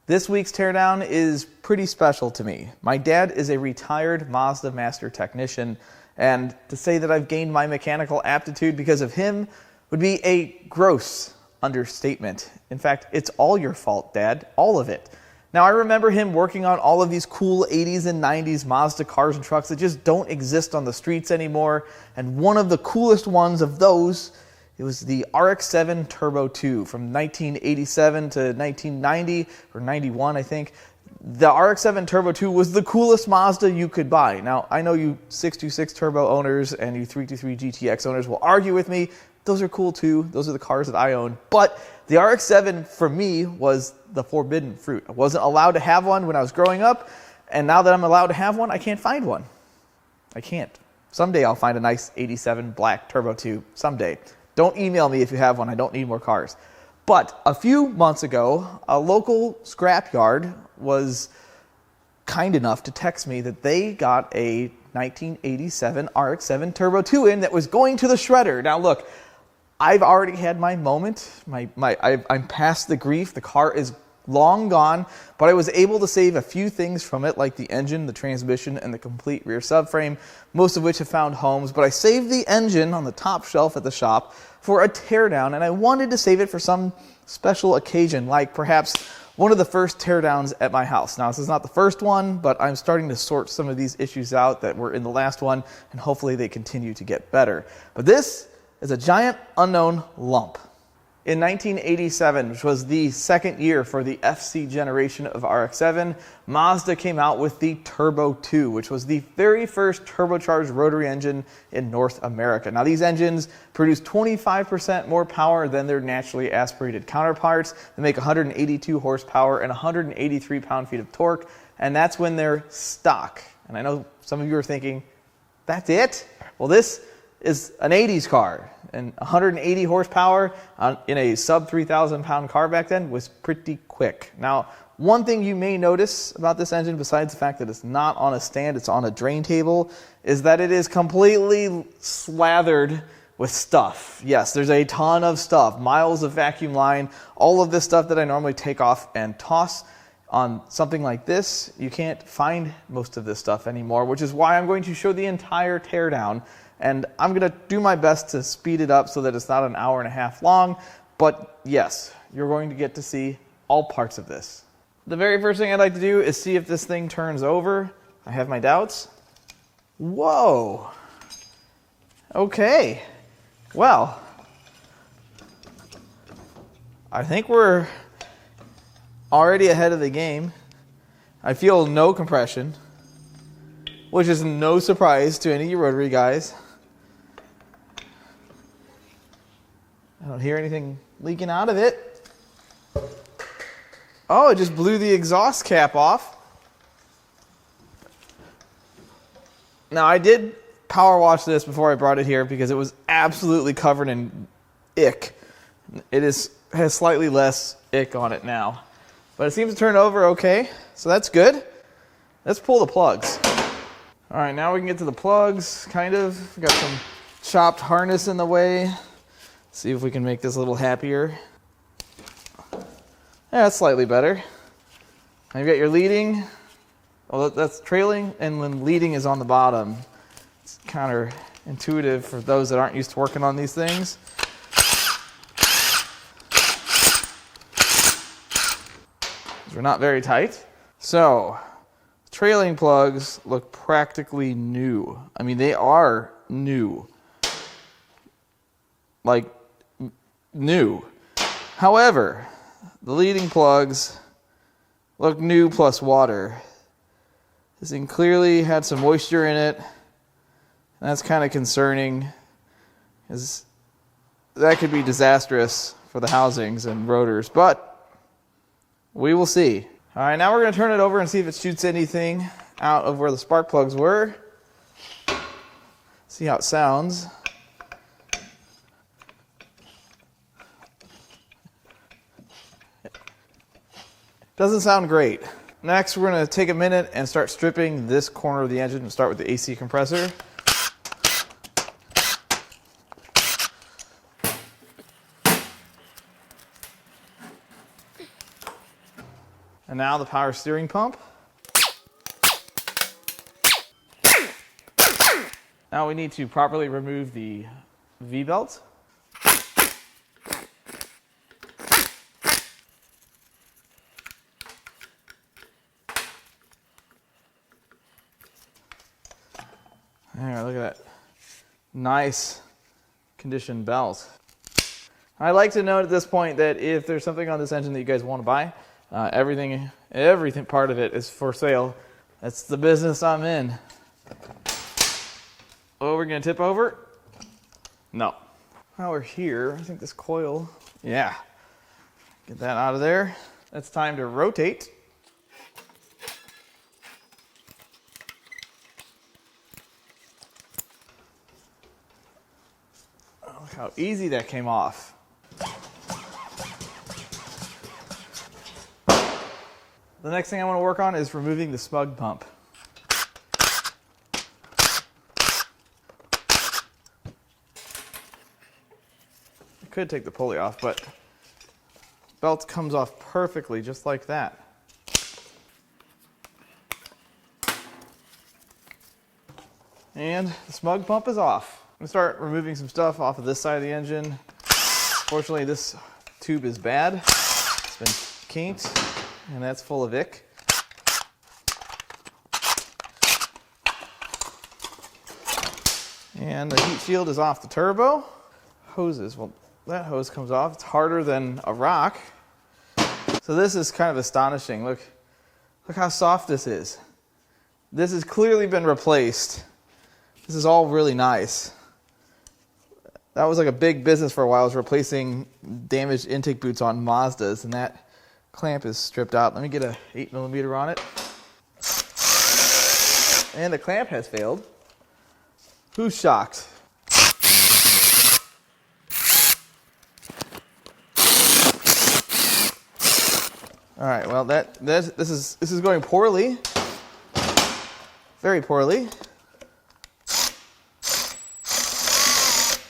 This week's teardown is pretty special to me. My dad is a retired Mazda master technician, and to say that I've gained my mechanical aptitude because of him would be a gross understatement. In fact, it's all your fault, Dad, all of it. Now, I remember him working on all of these cool 80s and 90s Mazda cars and trucks that just don't exist on the streets anymore, and one of the coolest ones of those, it was the Rx-7 Turbo II from 1987 to 1990, or 91, I think. The Rx-7 Turbo II was the coolest Mazda you could buy. Now, I know you 626 Turbo owners and you 323 GTX owners will argue with me. Those are cool too. Those are the cars that I own. But the Rx-7 for me was the forbidden fruit. I wasn't allowed to have one when I was growing up, and now that I'm allowed to have one, I can't find one. I can't. Someday I'll find a nice 87 black Turbo II. Someday. Don't email me if you have one. I don't need more cars. But a few months ago, a local scrapyard was kind enough to text me that they got a 1987 Rx-7 Turbo II in that was going to the shredder. Now look, I've already had my moment. I'm past the grief. The car is long gone, but I was able to save a few things from it, like the engine, the transmission, and the complete rear subframe, most of which have found homes. But I saved the engine on the top shelf at the shop for a teardown, and I wanted to save it for some special occasion, like perhaps one of the first teardowns at my house. Now, this is not the first one, but I'm starting to sort some of these issues out that were in the last one, and hopefully they continue to get better. But this is a giant unknown lump. In 1987, which was the second year for the FC generation of Rx-7, Mazda came out with the Turbo II, which was the very first turbocharged rotary engine in North America. Now, these engines produce 25% more power than their naturally aspirated counterparts. They make 182 horsepower and 183 pound-feet of torque, and that's when they're stock. And I know some of you are thinking, that's it? Well, this is an 80s car, and 180 horsepower in a sub 3,000 pound car back then was pretty quick. Now, one thing you may notice about this engine, besides the fact that it's not on a stand, it's on a drain table, is that it is completely slathered with stuff. Yes, there's a ton of stuff, miles of vacuum line, all of this stuff that I normally take off and toss. On something like this, you can't find most of this stuff anymore, which is why I'm going to show the entire teardown. And I'm going to do my best to speed it up so that it's not an hour and a half long. But yes, you're going to get to see all parts of this. The very first thing I'd like to do is see if this thing turns over. I have my doubts. Whoa. Okay. Well, I think we're already ahead of the game. I feel no compression, which is no surprise to any of you Rotary guys. I don't hear anything leaking out of it. Oh, it just blew the exhaust cap off. Now, I did power wash this before I brought it here because it was absolutely covered in ick. It has slightly less ick on it now. But it seems to turn over okay, so that's good. Let's pull the plugs. All right, now we can get to the plugs, kind of. We've got some chopped harness in the way. See if we can make this a little happier. Yeah, that's slightly better. Now you've got your leading. Well, that's trailing, and then leading is on the bottom. It's counterintuitive for those that aren't used to working on these things. They're not very tight. So, trailing plugs look practically new. I mean, they are new. Like, new. However, the leading plugs look new plus water. This thing clearly had some moisture in it. And that's kind of concerning, because that could be disastrous for the housings and rotors. But we will see. All right, now we're going to turn it over and see if it shoots anything out of where the spark plugs were. See how it sounds. Doesn't sound great. Next, we're going to take a minute and start stripping this corner of the engine. We'll start with the AC compressor. And now the power steering pump. Now we need to properly remove the V-belt. There, look at that. Nice conditioned belt. I'd like to note at this point that if there's something on this engine that you guys want to buy, everything part of it is for sale. That's the business I'm in. Oh, we're gonna tip over? No. While we're here, I think this coil, yeah. Get that out of there. It's time to rotate. Oh, look how easy that came off. The next thing I want to work on is removing the smug pump. I could take the pulley off, but belt comes off perfectly just like that. And the smug pump is off. I'm gonna start removing some stuff off of this side of the engine. Fortunately, this tube is bad. It's been kinked, and that's full of ick. And the heat shield is off the turbo. Hoses, well, that hose comes off. It's harder than a rock. So this is kind of astonishing. Look how soft this is. This has clearly been replaced. This is all really nice. That was like a big business for a while, was replacing damaged intake boots on Mazdas, and that clamp is stripped out. Let me get a 8mm on it. And the clamp has failed. Who's shocked? All right, well this is going poorly. Very poorly.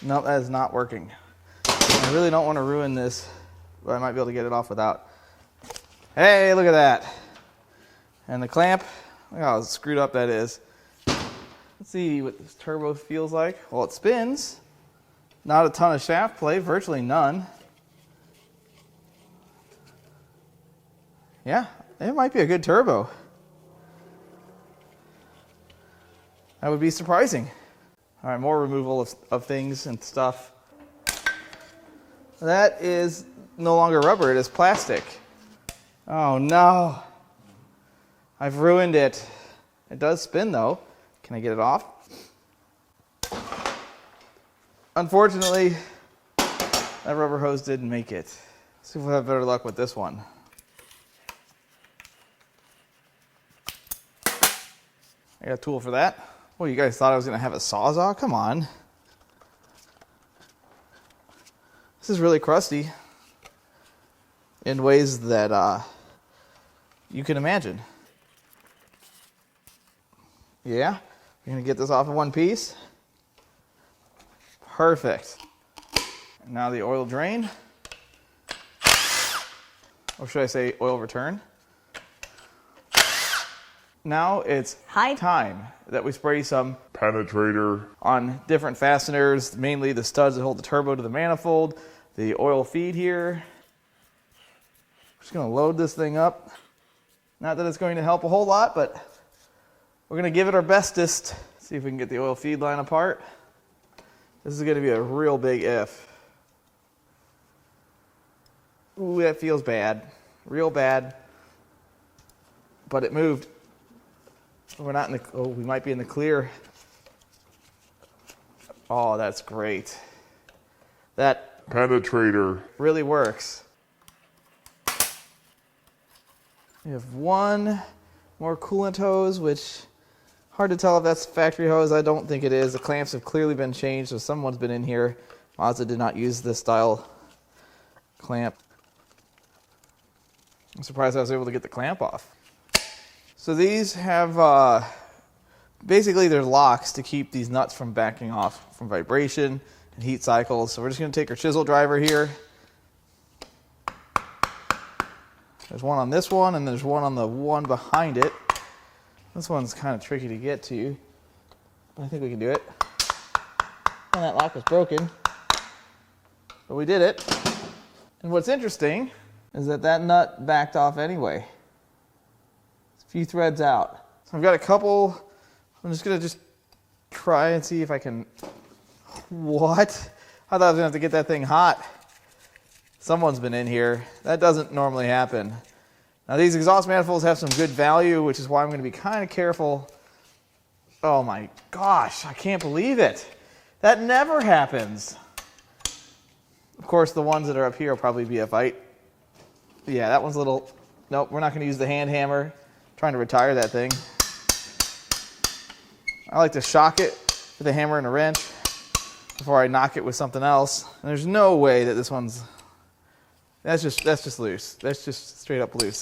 No, that is not working. I really don't want to ruin this, but I might be able to get it off without. Hey, look at that. And the clamp, look how screwed up that is. Let's see what this turbo feels like. Well, it spins. Not a ton of shaft play, virtually none. Yeah, it might be a good turbo. That would be surprising. All right, more removal of things and stuff. That is no longer rubber, it is plastic. Oh no. I've ruined it. It does spin though. Can I get it off? Unfortunately, that rubber hose didn't make it. Let's see if we'll have better luck with this one. I got a tool for that. Well, you guys thought I was going to have a Sawzall? Come on. This is really crusty in ways that you can imagine. Yeah, we're going to get this off in one piece. Perfect. And now the oil drain. Or should I say oil return? Now it's high time that we spray some penetrator on different fasteners, mainly the studs that hold the turbo to the manifold, the oil feed here. Just going to load this thing up. Not that it's going to help a whole lot, but we're going to give it our bestest. See if we can get the oil feed line apart. This is going to be a real big if. Ooh, that feels bad. Real bad. But it moved. We're not in the, oh, we might be in the clear. Oh, that's great. That penetrator really works. We have one more coolant hose, which hard to tell if that's factory hose. I don't think it is. The clamps have clearly been changed, so someone's been in here. Mazda did not use this style clamp. I'm surprised I was able to get the clamp off. So these have, basically they're locks to keep these nuts from backing off from vibration and heat cycles. So we're just going to take our chisel driver here. There's one on this one, and there's one on the one behind it. This one's kind of tricky to get to, but I think we can do it. And that lock was broken, but we did it. And what's interesting is that that nut backed off anyway. It's a few threads out. So I've got a couple. I'm just gonna try and see if I can. What? I thought I was gonna have to get that thing hot. Someone's been in here. That doesn't normally happen. Now these exhaust manifolds have some good value, which is why I'm gonna be kind of careful. Oh my gosh, I can't believe it. That never happens. Of course, the ones that are up here will probably be a fight. Yeah, that one's a little, nope, we're not gonna use the hand hammer. I'm trying to retire that thing. I like to shock it with a hammer and a wrench before I knock it with something else. And there's no way that this one's, that's just loose. That's just straight up loose.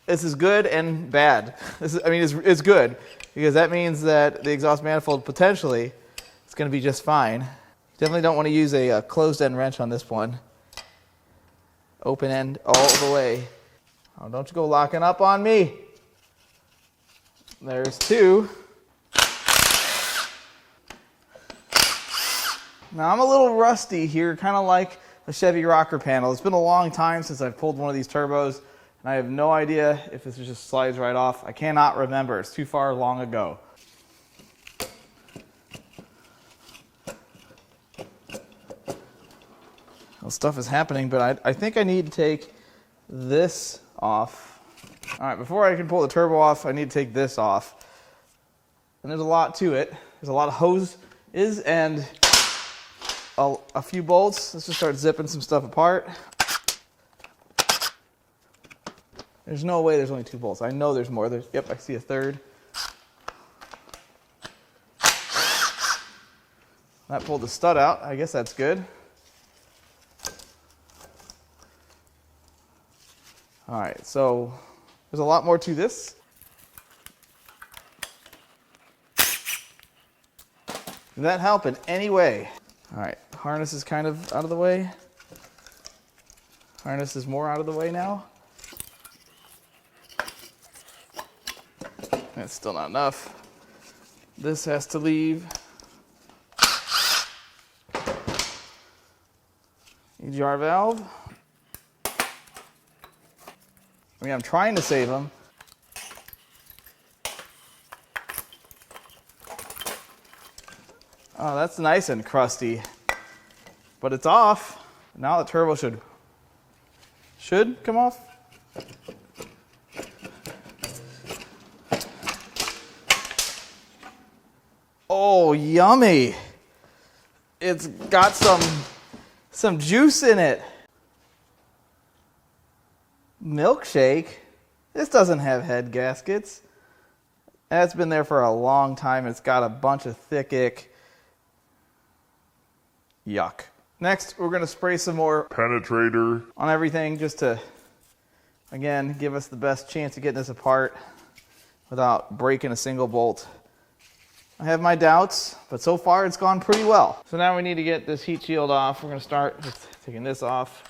This is good and bad. It's good because that means that the exhaust manifold potentially is going to be just fine. Definitely don't want to use a closed end wrench on this one. Open end all the way. Oh, don't you go locking up on me. There's two. Now I'm a little rusty here, kind of like the Chevy rocker panel. It's been a long time since I've pulled one of these turbos, and I have no idea if this just slides right off. I cannot remember. It's too far long ago. Well, stuff is happening, but I think I need to take this off. All right, before I can pull the turbo off, I need to take this off. And there's a lot to it. There's a lot of hoses and a few bolts. Let's just start zipping some stuff apart. There's no way there's only 2 bolts. I know there's more. Yep, I see a third. That pulled the stud out. I guess that's good. All right, so there's a lot more to this. Did that help in any way? All right, harness is kind of out of the way. Harness is more out of the way now. That's still not enough. This has to leave. EGR valve. I mean, I'm trying to save them. Oh, that's nice and crusty, but it's off. Now the turbo should come off. Oh, yummy. It's got some juice in it. Milkshake? This doesn't have head gaskets. That's been there for a long time. It's got a bunch of thick ick. Yuck. Next, we're going to spray some more penetrator on everything just to, again, give us the best chance of getting this apart without breaking a single bolt. I have my doubts, but so far it's gone pretty well. So now we need to get this heat shield off. We're going to start with taking this off.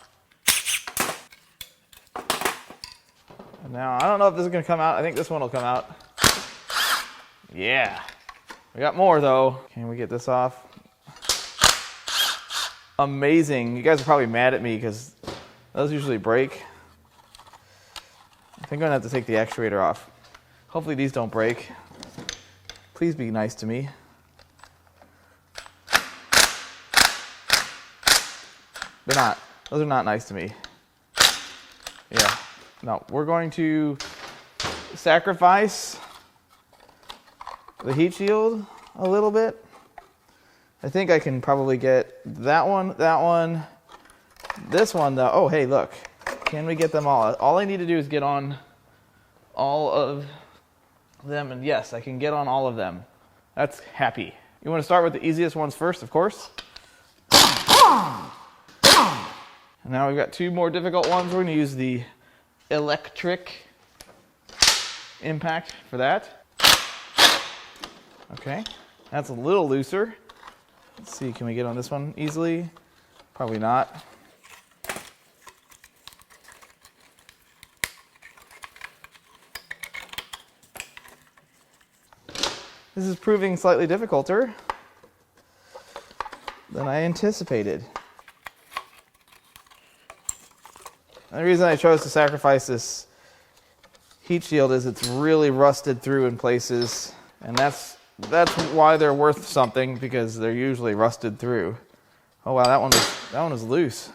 And now, I don't know if this is going to come out. I think this one will come out. Yeah. We got more though. Can we get this off? Amazing. You guys are probably mad at me because those usually break. I think I'm going to have to take the actuator off. Hopefully these don't break. Please be nice to me. They're not. Those are not nice to me. Yeah. No, we're going to sacrifice the heat shield a little bit. I think I can probably get that one, this one though. Oh, hey, look. Can we get them all? All I need to do is get on all of them, and yes, I can get on all of them. That's happy. You want to start with the easiest ones first, of course. And now we've got 2 more difficult ones. We're going to use the electric impact for that. Okay, that's a little looser. Let's see, can we get on this one easily? Probably not. This is proving slightly difficulter than I anticipated. And the reason I chose to sacrifice this heat shield is it's really rusted through in places, and that's why they're worth something, because they're usually rusted through. Oh wow, that one was loose.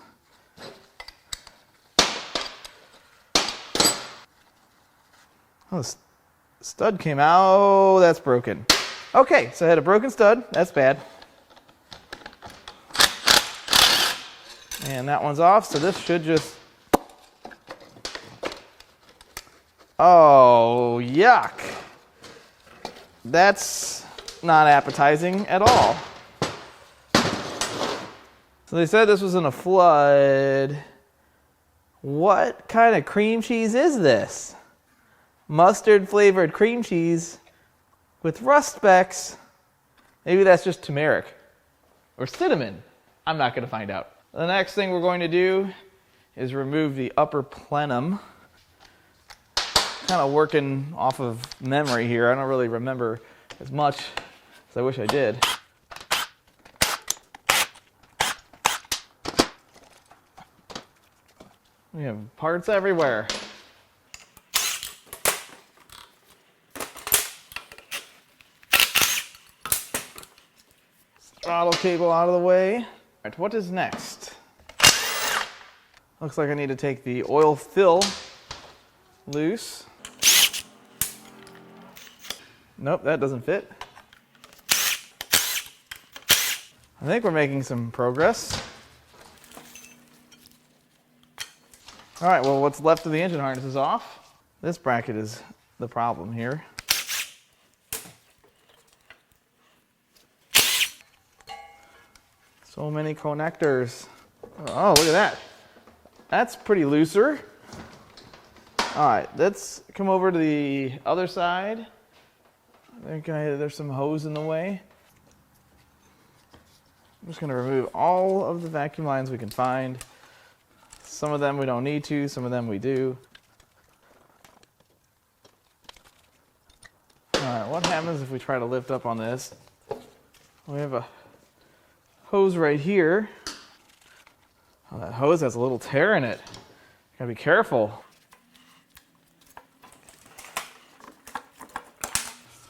Oh, the stud came out. Oh, that's broken. Okay, so I had a broken stud. That's bad. And that one's off, so this should just... Oh, yuck. That's not appetizing at all. So they said this was in a flood. What kind of cream cheese is this? Mustard flavored cream cheese with rust specks. Maybe that's just turmeric or cinnamon. I'm not going to find out. The next thing we're going to do is remove the upper plenum. Kind of working off of memory here. I don't really remember as much as I wish I did. We have parts everywhere. Throttle cable out of the way. All right, what is next? Looks like I need to take the oil fill loose. Nope, that doesn't fit. I think we're making some progress. All right, well, what's left of the engine harness is off. This bracket is the problem here. So many connectors. Oh, look at that. That's pretty looser. All right, let's come over to the other side. I think there's some hose in the way. I'm just going to remove all of the vacuum lines we can find. Some of them we don't need to, some of them we do. All right, what happens if we try to lift up on this? We have a hose right here. Oh, that hose has a little tear in it. Gotta be careful.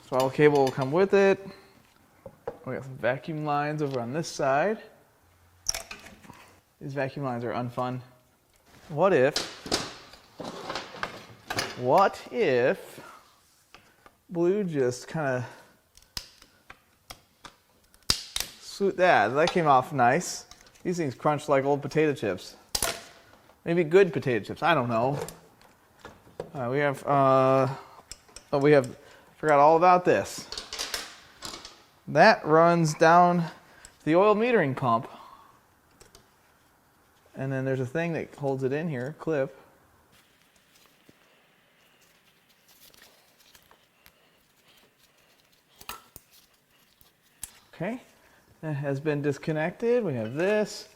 Throttle cable will come with it. We got some vacuum lines over on this side. These vacuum lines are unfun. What if Blue just kind of that came off nice. These things crunch like old potato chips. Maybe good potato chips, I don't know. Forgot all about this. That runs down the oil metering pump. And then there's a thing that holds it in here, clip. Okay, that has been disconnected. We have this.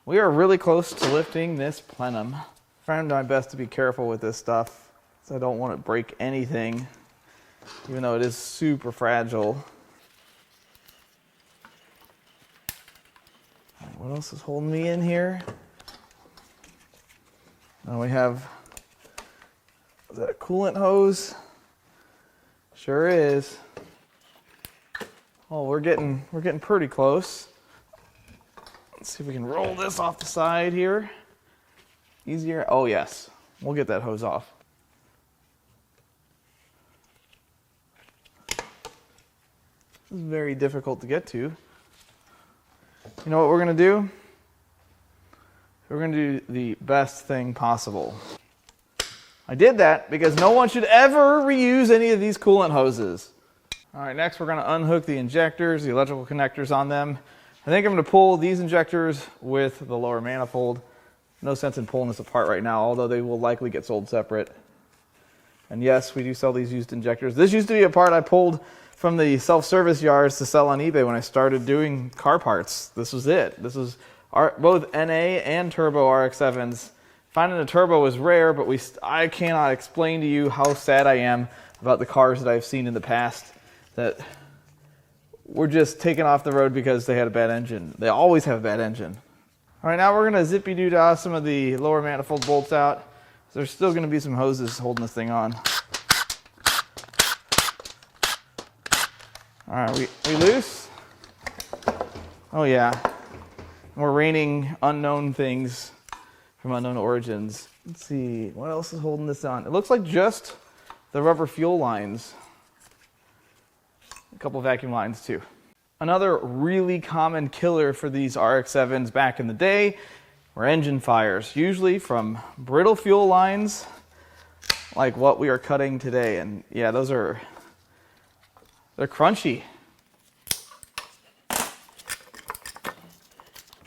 We are really close to lifting this plenum. I'm trying my best to be careful with this stuff, so I don't want to break anything, even though it is super fragile. All right, what else is holding me in here? Now we have, is that a coolant hose? Sure is. Oh, we're getting pretty close. Let's see if we can roll this off the side here. Easier. Oh yes, we'll get that hose off. This is very difficult to get to. You know what we're gonna do? We're going to do the best thing possible. I did that because no one should ever reuse any of these coolant hoses. All right, next we're going to unhook the injectors, the electrical connectors on them. I think I'm going to pull these injectors with the lower manifold. No sense in pulling this apart right now, although they will likely get sold separate. And yes, we do sell these used injectors. This used to be a part I pulled from the self-service yards to sell on eBay when I started doing car parts. This was it. This was both NA and Turbo Rx-7s. Finding a turbo is rare, but I cannot explain to you how sad I am about the cars that I've seen in the past that were just taken off the road because they had a bad engine. They always have a bad engine. All right, now we're going to zippy-doo-dah some of the lower manifold bolts out. So there's still going to be some hoses holding this thing on. All right, we loose? Oh yeah. We're raining unknown things from unknown origins. Let's see, what else is holding this on? It looks like just the rubber fuel lines. A couple vacuum lines too. Another really common killer for these Rx-7s back in the day were engine fires, usually from brittle fuel lines like what we are cutting today. And yeah, they're crunchy.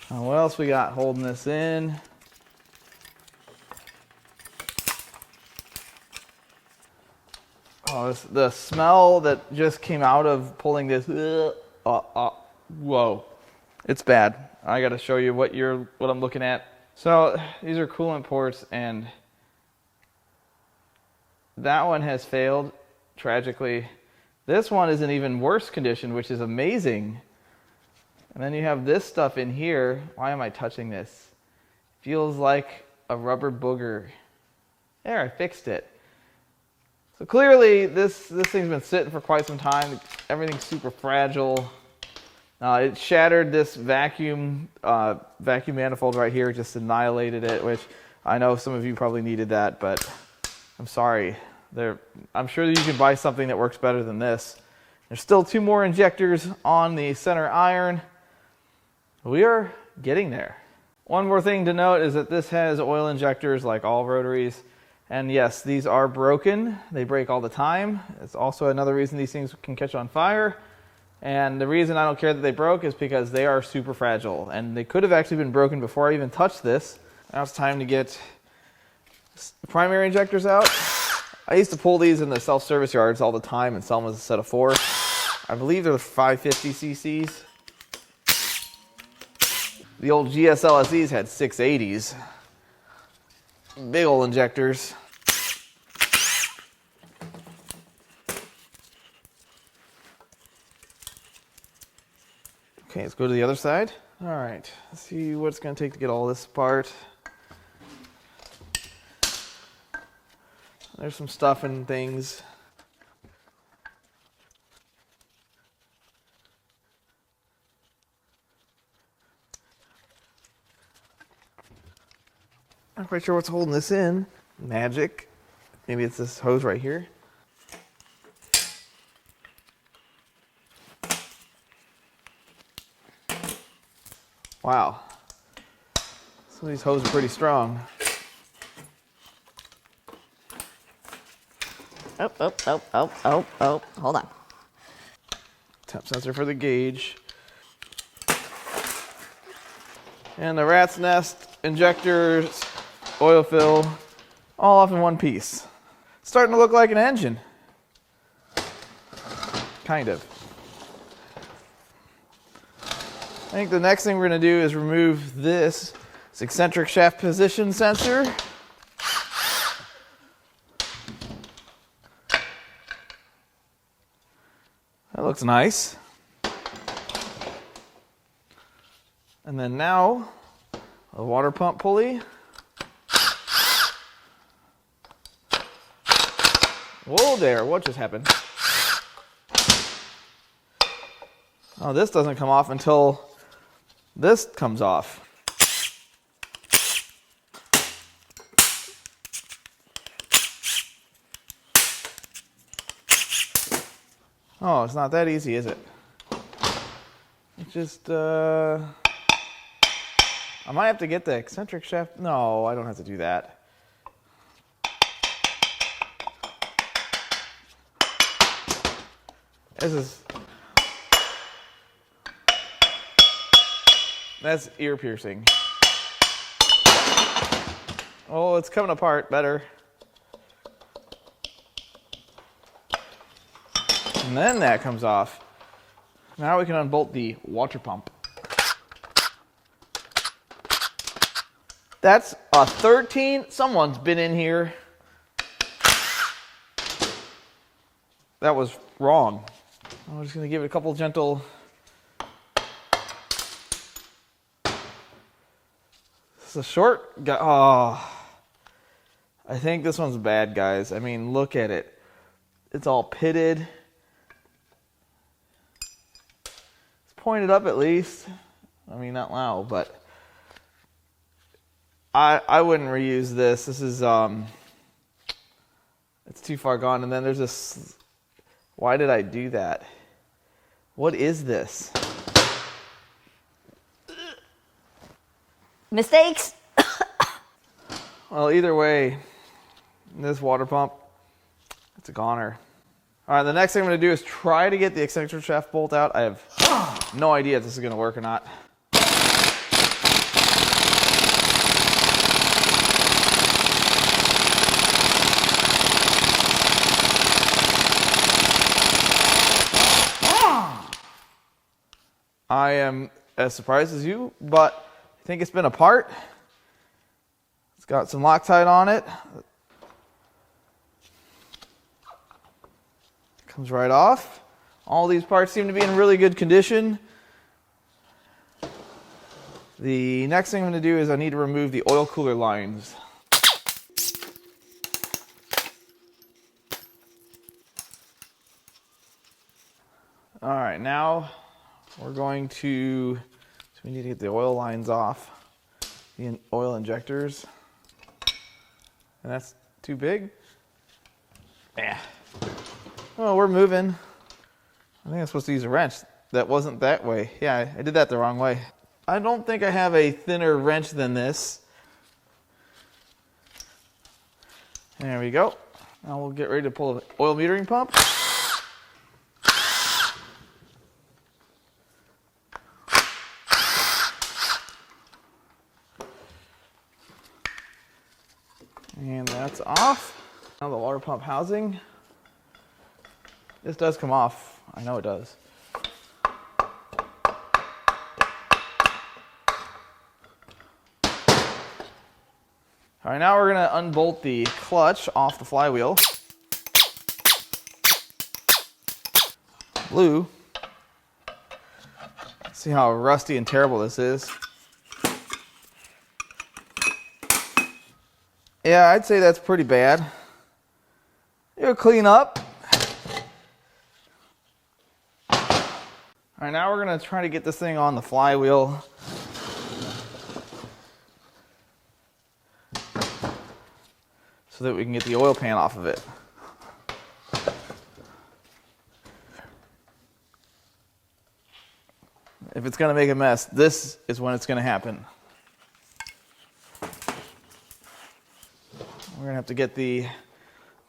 Now what else we got holding this in? Oh, the smell that just came out of pulling this. Whoa, it's bad. I got to show you what I'm looking at. So these are coolant ports, and that one has failed tragically. This one is in even worse condition, which is amazing. And then you have this stuff in here. Why am I touching this? Feels like a rubber booger. There, I fixed it. So clearly this thing's been sitting for quite some time. Everything's super fragile. It shattered this vacuum manifold right here, just annihilated it, which I know some of you probably needed that, but I'm sorry. I'm sure that you can buy something that works better than this. There's still 2 more injectors on the center iron. We are getting there. One more thing to note is that this has oil injectors like all rotaries. And yes, these are broken. They break all the time. It's also another reason these things can catch on fire. And the reason I don't care that they broke is because they are super fragile. And they could have actually been broken before I even touched this. Now it's time to get the primary injectors out. I used to pull these in the self-service yards all the time and sell them as a set of 4. I believe they're 550 cc's. The old GSL-SEs had 680s. Big old injectors. Okay, let's go to the other side. All right, let's see what it's going to take to get all this apart. There's some stuff and things. Not quite sure what's holding this in. Magic. Maybe it's this hose right here. Wow. Some of these hoses are pretty strong. Oh, hold on. Temp sensor for the gauge. And the rat's nest, injectors, oil fill, all off in one piece. Starting to look like an engine. Kind of. I think the next thing we're going to do is remove this eccentric shaft position sensor. That looks nice. And then now, a water pump pulley. Whoa there, what just happened? Oh, this doesn't come off until this comes off. Oh, it's not that easy, is it? It's just, I might have to get the eccentric shaft. No, I don't have to do that. That's ear piercing. Oh, it's coming apart better. And then that comes off. Now we can unbolt the water pump. That's a 13. Someone's been in here. That was wrong. I'm just gonna give it a couple gentle. This is a short guy. Oh, I think this one's bad, guys. I mean, look at it. It's all pitted. It's pointed up at least. I mean, not loud, but I wouldn't reuse this. This is it's too far gone. And then there's this. Why did I do that? What is this? Mistakes? Well, either way, this water pump, it's a goner. All right, the next thing I'm going to do is try to get the eccentric shaft bolt out. I have no idea if this is going to work or not. I am as surprised as you, but I think it's been apart. It's got some Loctite on it. Comes right off. All these parts seem to be in really good condition. The next thing I'm going to do is I need to remove the oil cooler lines. All right, now we're going to, so we need to get the oil lines off, the oil injectors. And that's too big. Yeah. Oh, we're moving. I think I'm supposed to use a wrench. That wasn't that way. Yeah, I did that the wrong way. I don't think I have a thinner wrench than this. There we go. Now we'll get ready to pull the oil metering pump. And that's off. Now the water pump housing. This does come off. I know it does. All right, now we're going to unbolt the clutch off the flywheel. Blue. See how rusty and terrible this is. Yeah, I'd say that's pretty bad. It'll clean up. All right, now we're going to try to get this thing on the flywheel. So that we can get the oil pan off of it. If it's going to make a mess, this is when it's going to happen. We're going to have to get the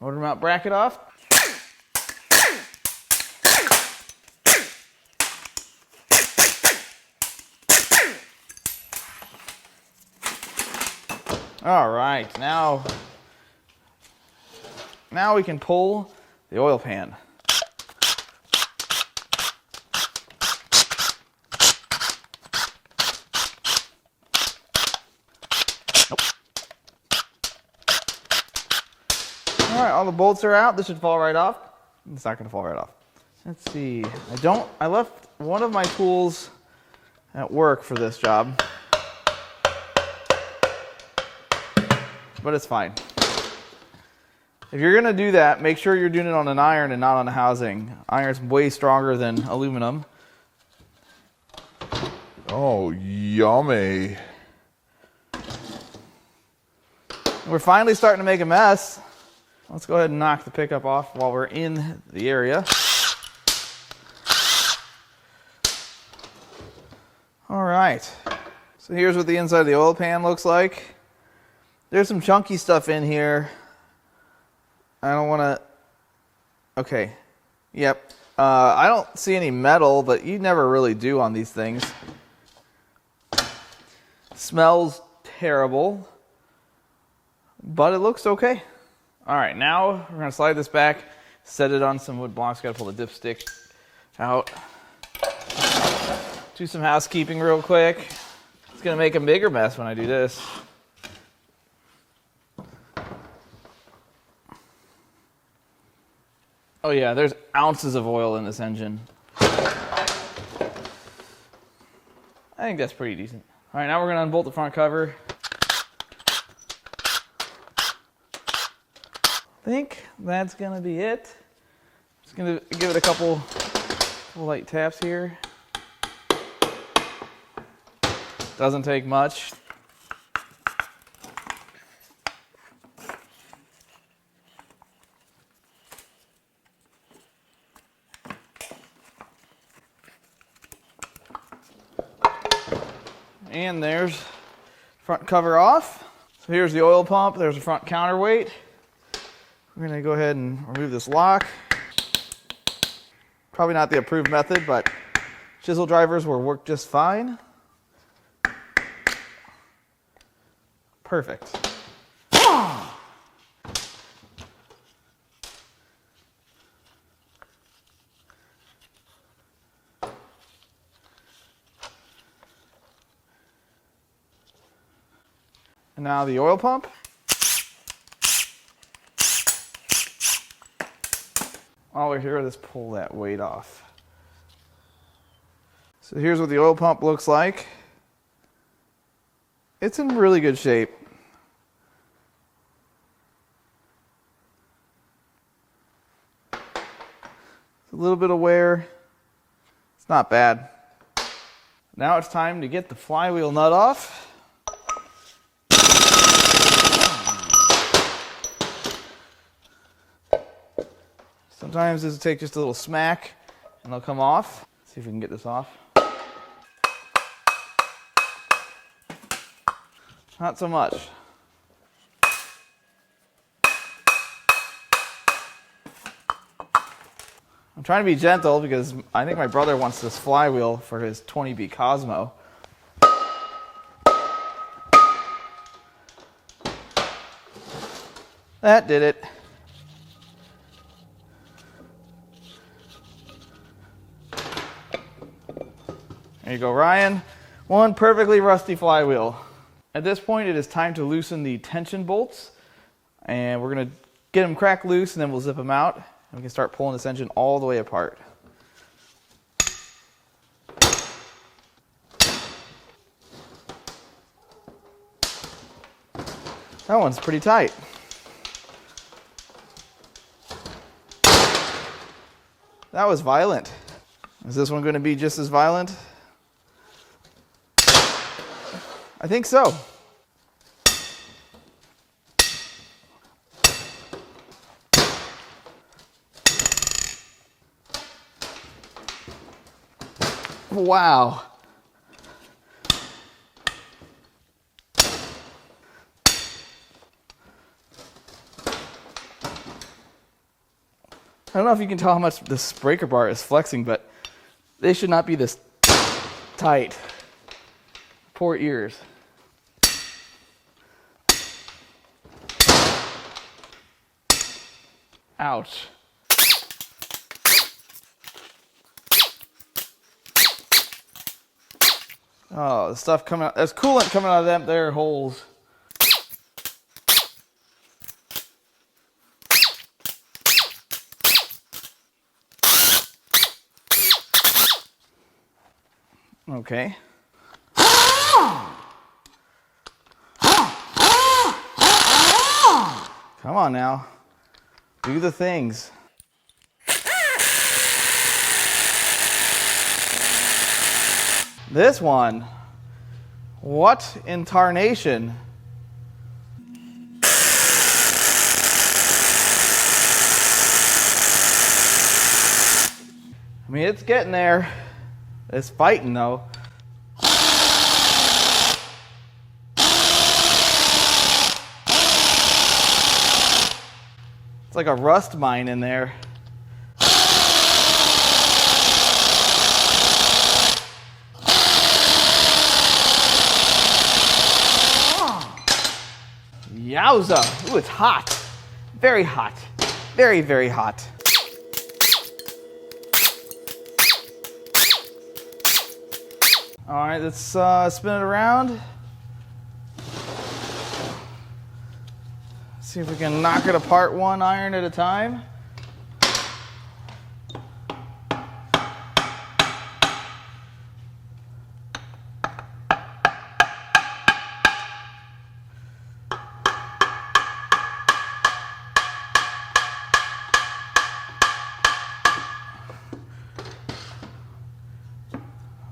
motor mount bracket off. All right, now we can pull the oil pan. Nope. All right, all the bolts are out. This should fall right off. It's not going to fall right off. Let's see. I left one of my tools at work for this job. But it's fine. If you're going to do that, make sure you're doing it on an iron and not on a housing. Iron's way stronger than aluminum. Oh, yummy. We're finally starting to make a mess. Let's go ahead and knock the pickup off while we're in the area. All right. So here's what the inside of the oil pan looks like. There's some chunky stuff in here. I don't want to... Okay. Yep. I don't see any metal, but you never really do on these things. Smells terrible. But it looks okay. All right, now we're going to slide this back, set it on some wood blocks. Got to pull the dipstick out. Do some housekeeping real quick. It's going to make a bigger mess when I do this. Oh yeah, there's ounces of oil in this engine. I think that's pretty decent. All right, now we're gonna unbolt the front cover. I think that's gonna be it. Just gonna give it a couple light taps here. Doesn't take much. And there's front cover off. So here's the oil pump. There's a front counterweight. We're gonna go ahead and remove this lock. Probably not the approved method, but chisel drivers will work just fine. Perfect. And now the oil pump. While we're here, let's pull that weight off. So here's what the oil pump looks like. It's in really good shape. A little bit of wear. It's not bad. Now it's time to get the flywheel nut off. Sometimes this will take just a little smack and they'll come off. Let's see if we can get this off. Not so much. I'm trying to be gentle because I think my brother wants this flywheel for his 20B Cosmo. That did it. There you go, Ryan. One perfectly rusty flywheel. At this point, it is time to loosen the tension bolts. And we're going to get them cracked loose and then we'll zip them out. And we can start pulling this engine all the way apart. That one's pretty tight. That was violent. Is this one going to be just as violent? I think so. Wow. I don't know if you can tell how much this breaker bar is flexing, but they should not be this tight. Poor ears. Ouch. Oh, the stuff coming out. There's coolant coming out of them there holes. Okay. Come on now. Do the things. This one. What in tarnation? I mean, it's getting there. It's fighting though. It's like a rust mine in there. Yowza! Ooh, it's hot. Very hot. Very, very hot. All right, let's spin it around. See if we can knock it apart one iron at a time.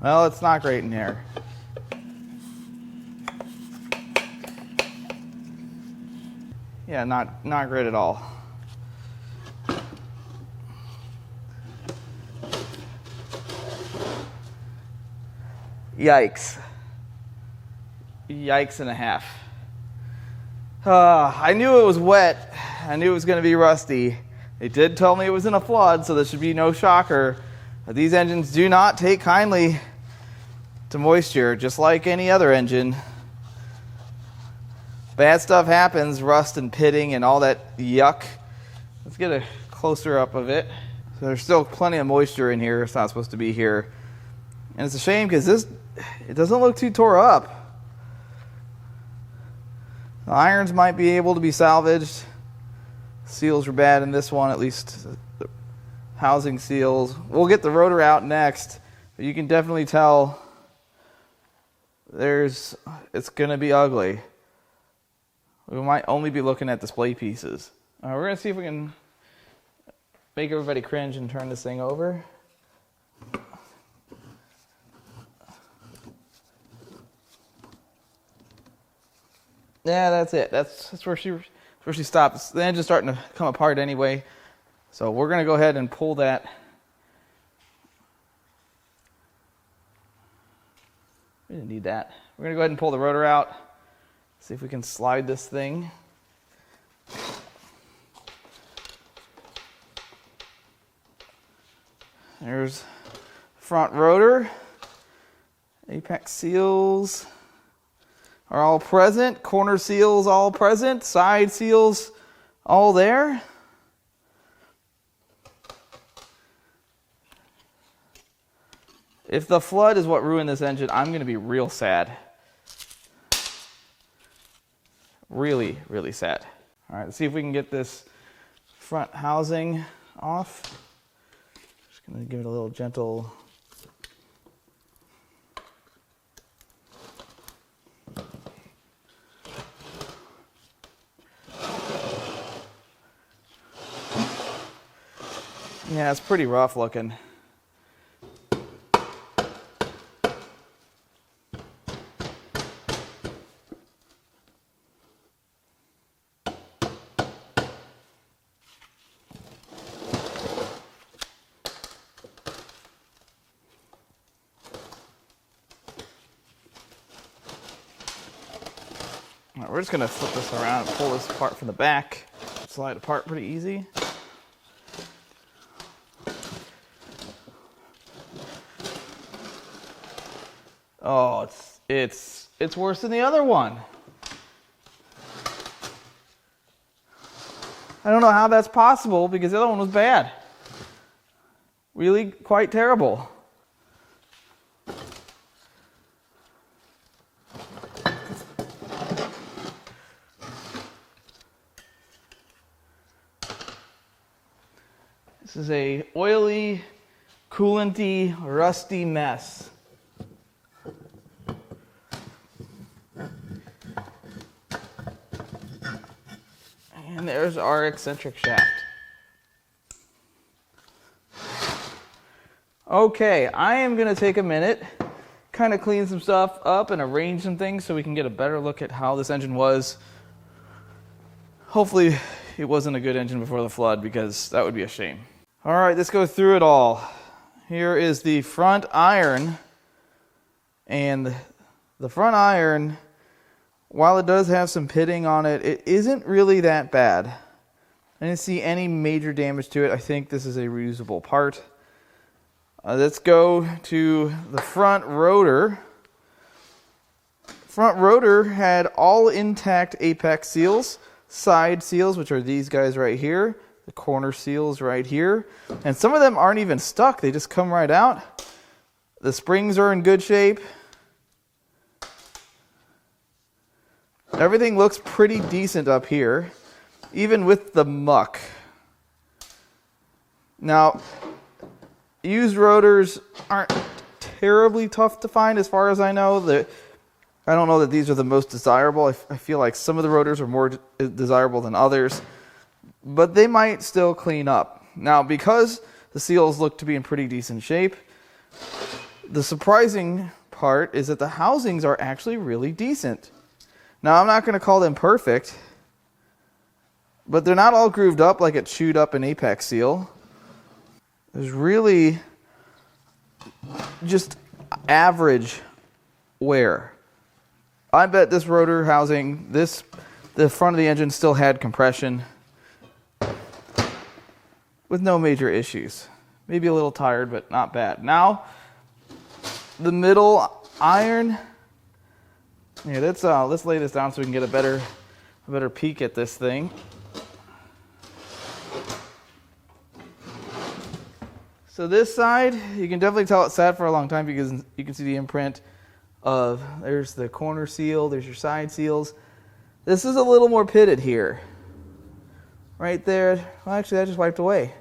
Well, it's not great in here. Yeah, not great at all. Yikes. Yikes and a half. I knew it was wet. I knew it was going to be rusty. They did tell me it was in a flood, so there should be no shocker. But these engines do not take kindly to moisture, just like any other engine. Bad stuff happens, rust and pitting and all that yuck. Let's get a closer up of it. So there's still plenty of moisture in here. It's not supposed to be here. And it's a shame because it doesn't look too tore up. The irons might be able to be salvaged. Seals were bad in this one, at least the housing seals. We'll get the rotor out next, but you can definitely tell it's going to be ugly. We might only be looking at display pieces. We're going to see if we can make everybody cringe and turn this thing over. Yeah, that's it. That's where she stops. The engine's starting to come apart anyway. So we're going to go ahead and pull that. We didn't need that. We're going to go ahead and pull the rotor out. See if we can slide this thing. There's front rotor. Apex seals are all present. Corner seals all present. Side seals all there. If the flood is what ruined this engine, I'm going to be real sad. Really, really sad. All right, let's see if we can get this front housing off. Just going to give it a little gentle. Yeah, it's pretty rough looking. All right, we're just going to flip this around and pull this apart from the back. Slide it apart pretty easy. Oh, it's worse than the other one. I don't know how that's possible because the other one was bad. Really quite terrible. This is a oily, coolanty, rusty mess. And there's our eccentric shaft. Okay, I am going to take a minute, kind of clean some stuff up and arrange some things so we can get a better look at how this engine was. Hopefully it wasn't a good engine before the flood because that would be a shame. All right, let's go through it all. Here is the front iron. And the front iron, while it does have some pitting on it, it isn't really that bad. I didn't see any major damage to it. I think this is a reusable part. Let's go to the front rotor. Front rotor had all intact apex seals, side seals, which are these guys right here, the corner seals right here, and some of them aren't even stuck. They just come right out. The springs are in good shape. Everything looks pretty decent up here, even with the muck. Now, used rotors aren't terribly tough to find as far as I know. I don't know that these are the most desirable. I feel like some of the rotors are more desirable than others, but they might still clean up. Now, because the seals look to be in pretty decent shape, The surprising part is that the housings are actually really decent. Now, I'm not going to call them perfect, but they're not all grooved up like it chewed up an apex seal. There's really just average wear. I bet this rotor housing, the front of the engine still had compression with no major issues. Maybe a little tired, but not bad. Now, the middle iron. Yeah, let's lay this down so we can get a better peek at this thing. So this side, you can definitely tell it sat for a long time because you can see the imprint of, there's the corner seal, there's your side seals. This is a little more pitted here. Right there. Well, actually, that just wiped away.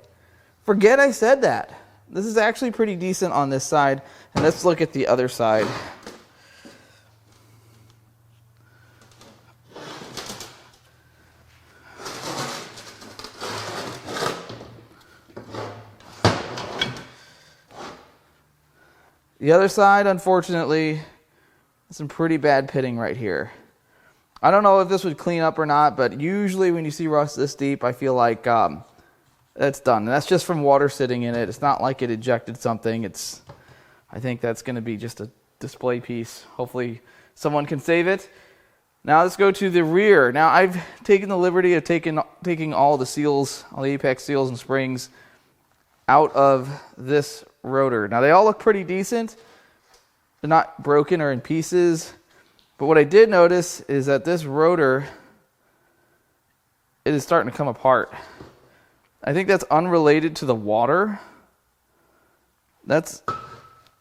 Forget I said that. This is actually pretty decent on this side. And let's look at the other side. The other side, unfortunately, some pretty bad pitting right here. I don't know if this would clean up or not, but usually when you see rust this deep, I feel like that's done. And that's just from water sitting in it. It's not like it ejected something. I think that's going to be just a display piece. Hopefully someone can save it. Now let's go to the rear. Now I've taken the liberty of taking all the seals, all the apex seals and springs out of this rotor. Now they all look pretty decent. They're not broken or in pieces. But what I did notice is that this rotor, it is starting to come apart. I think that's unrelated to the water. I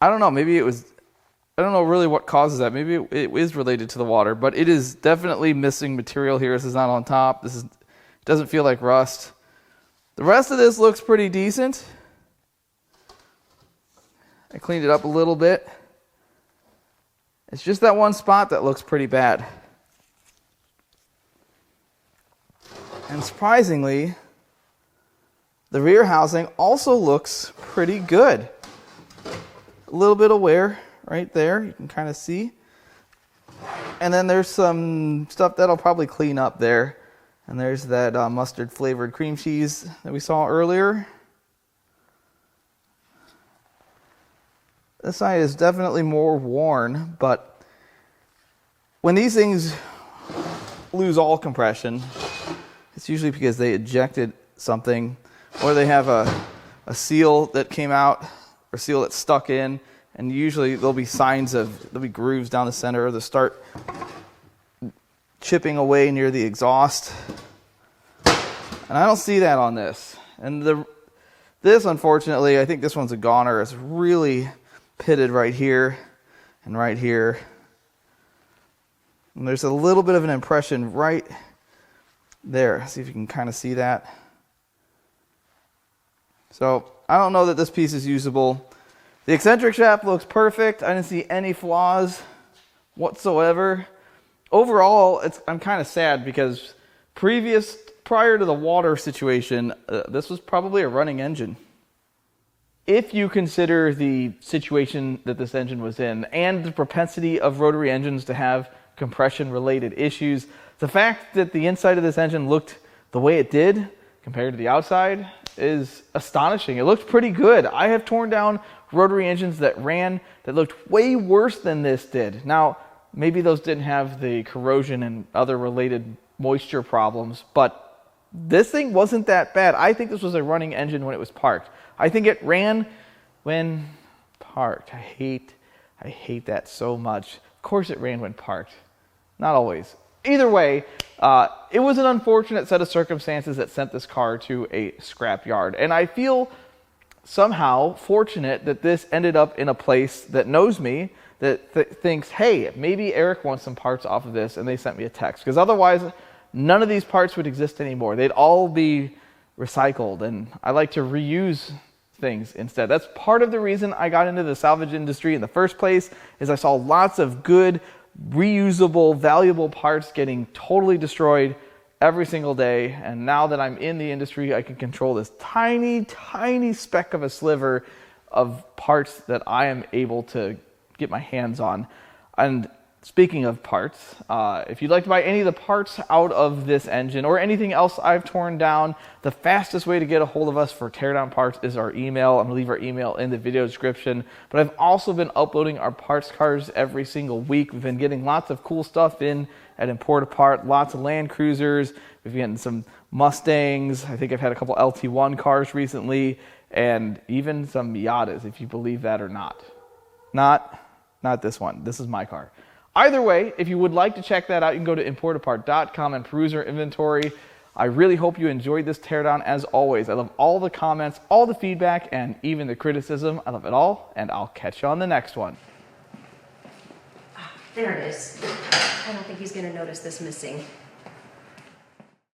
don't know, maybe it was, I don't know really what causes that. Maybe it is related to the water, but it is definitely missing material here. This is not on top. It doesn't feel like rust. The rest of this looks pretty decent. I cleaned it up a little bit. It's just that one spot that looks pretty bad. And surprisingly, the rear housing also looks pretty good. A little bit of wear right there, you can kind of see. And then there's some stuff that'll probably clean up there. And there's that mustard flavored cream cheese that we saw earlier. This side is definitely more worn, but when these things lose all compression, it's usually because they ejected something, or they have a seal that came out, or seal that's stuck in, and usually there'll be grooves down the center, or they'll start chipping away near the exhaust. And I don't see that on this. And this, unfortunately, I think this one's a goner. It's really pitted right here and right here. And there's a little bit of an impression right there. See if you can kind of see that. So I don't know that this piece is usable. The eccentric shaft looks perfect. I didn't see any flaws whatsoever. Overall, I'm kind of sad because prior to the water situation, this was probably a running engine. If you consider the situation that this engine was in and the propensity of rotary engines to have compression-related issues, the fact that the inside of this engine looked the way it did compared to the outside is astonishing. It looked pretty good. I have torn down rotary engines that looked way worse than this did. Now, maybe those didn't have the corrosion and other related moisture problems, but this thing wasn't that bad. I think this was a running engine when it was parked. I think it ran when parked. I hate that so much. Of course it ran when parked. Not always. Either way, it was an unfortunate set of circumstances that sent this car to a scrap yard. And I feel somehow fortunate that this ended up in a place that knows me, that thinks, hey, maybe Eric wants some parts off of this, and they sent me a text. Because otherwise, none of these parts would exist anymore. They'd all be recycled, and I like to reuse things instead. That's part of the reason I got into the salvage industry in the first place, is I saw lots of good, reusable, valuable parts getting totally destroyed every single day. And now that I'm in the industry, I can control this tiny, tiny speck of a sliver of parts that I am able to get my hands on. And speaking of parts, if you'd like to buy any of the parts out of this engine or anything else I've torn down, the fastest way to get a hold of us for Teardown parts is our email. I'm gonna leave our email in the video description. But I've also been uploading our parts cards every single week. We've been getting lots of cool stuff in at Import Apart, lots of Land Cruisers. We've gotten some Mustangs. I think I've had a couple LT1 cars recently, and even some Miatas, if you believe that or not. Not this one. This is my car. Either way, if you would like to check that out, you can go to importapart.com and peruse our inventory. I really hope you enjoyed this teardown. As always, I love all the comments, all the feedback, and even the criticism. I love it all, and I'll catch you on the next one. There it is. I don't think he's going to notice this missing.